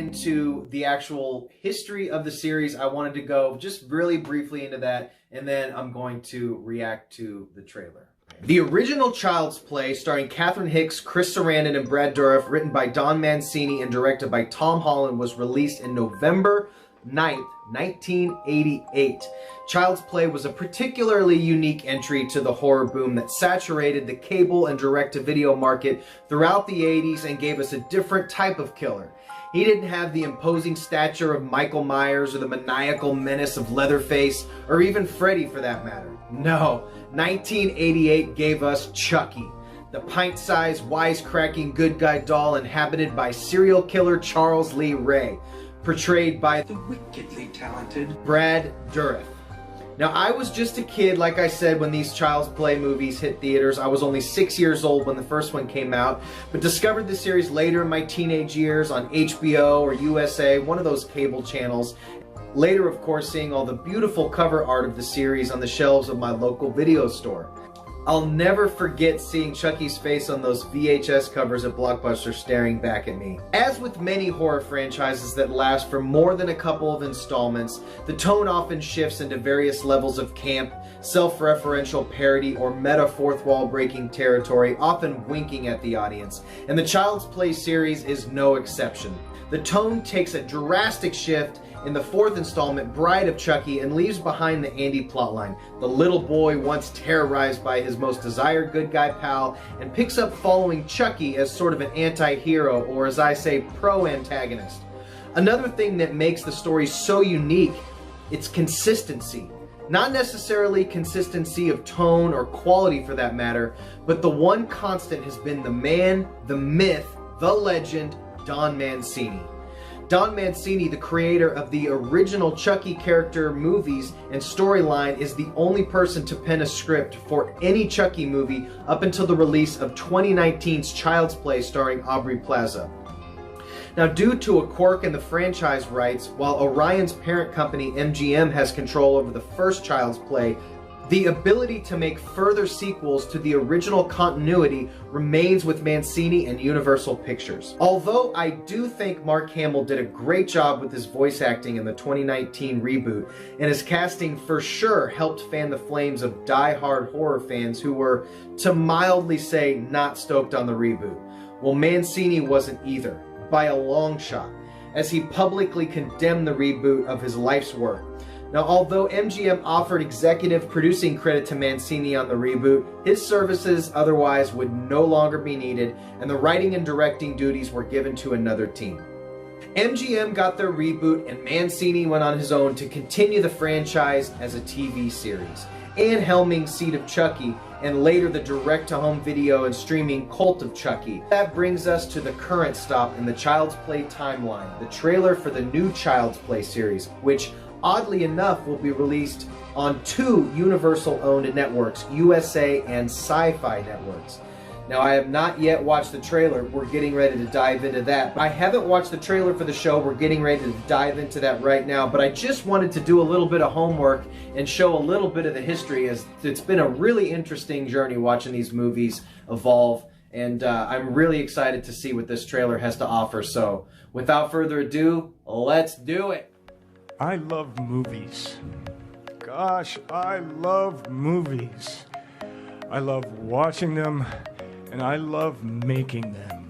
into the actual history of the series, I wanted to go just really briefly into that, and then I'm going to react to the trailer. The original Child's Play, starring Catherine Hicks, Chris Sarandon, and Brad Dourif, written by Don Mancini and directed by Tom Holland, was released in November 9th, 1988. Child's Play was a particularly unique entry to the horror boom that saturated the cable and direct-to-video market throughout the 80s and gave us a different type of killer. He didn't have the imposing stature of Michael Myers or the maniacal menace of Leatherface, or even Freddy for that matter. No, 1988 gave us Chucky, the pint-sized, wisecracking good guy doll inhabited by serial killer Charles Lee Ray, portrayed by the wickedly talented Brad Dourif. Now, I was just a kid, like I said, when these Child's Play movies hit theaters. I was only 6 years old when the first one came out, but discovered the series later in my teenage years on HBO or USA, one of those cable channels. Later, of course, seeing all the beautiful cover art of the series on the shelves of my local video store. I'll never forget seeing Chucky's face on those VHS covers at Blockbuster staring back at me. As with many horror franchises that last for more than a couple of installments, the tone often shifts into various levels of camp, self-referential parody, or meta fourth wall breaking territory, often winking at the audience. And the Child's Play series is no exception. The tone takes a drastic shift in the fourth installment, Bride of Chucky, and leaves behind the Andy plotline, the little boy once terrorized by his most desired good guy pal, and picks up following Chucky as sort of an anti-hero, or as I say, pro-antagonist. Another thing that makes the story so unique, its consistency. Not necessarily consistency of tone or quality for that matter, but the one constant has been the man, the myth, the legend, Don Mancini. Don Mancini, the creator of the original Chucky character movies and storyline, is the only person to pen a script for any Chucky movie up until the release of 2019's Child's Play starring Aubrey Plaza. Now, due to a quirk in the franchise rights, while Orion's parent company MGM has control over the first Child's Play, the ability to make further sequels to the original continuity remains with Mancini and Universal Pictures. Although I do think Mark Hamill did a great job with his voice acting in the 2019 reboot, and his casting for sure helped fan the flames of die-hard horror fans who were, to mildly say, not stoked on the reboot. Well, Mancini wasn't either, by a long shot, as he publicly condemned the reboot of his life's work. Now, although MGM offered executive producing credit to Mancini on the reboot, his services otherwise would no longer be needed, and the writing and directing duties were given to another team. MGM got their reboot, and Mancini went on his own to continue the franchise as a TV series, and helming Seed of Chucky, and later the direct-to-home video and streaming Cult of Chucky. That brings us to the current stop in the Child's Play timeline, the trailer for the new Child's Play series, which oddly enough will be released on two Universal-owned networks, USA and Sci-Fi Networks. Now, I have not yet watched the trailer. We're getting ready to dive into that. I haven't watched the trailer for the show. We're getting ready to dive into that right now, but I just wanted to do a little bit of homework and show a little bit of the history, as it's been a really interesting journey watching these movies evolve, and I'm really excited to see what this trailer has to offer. So, without further ado, let's do it. I love movies. Gosh, I love movies. I love watching them, and I love making them.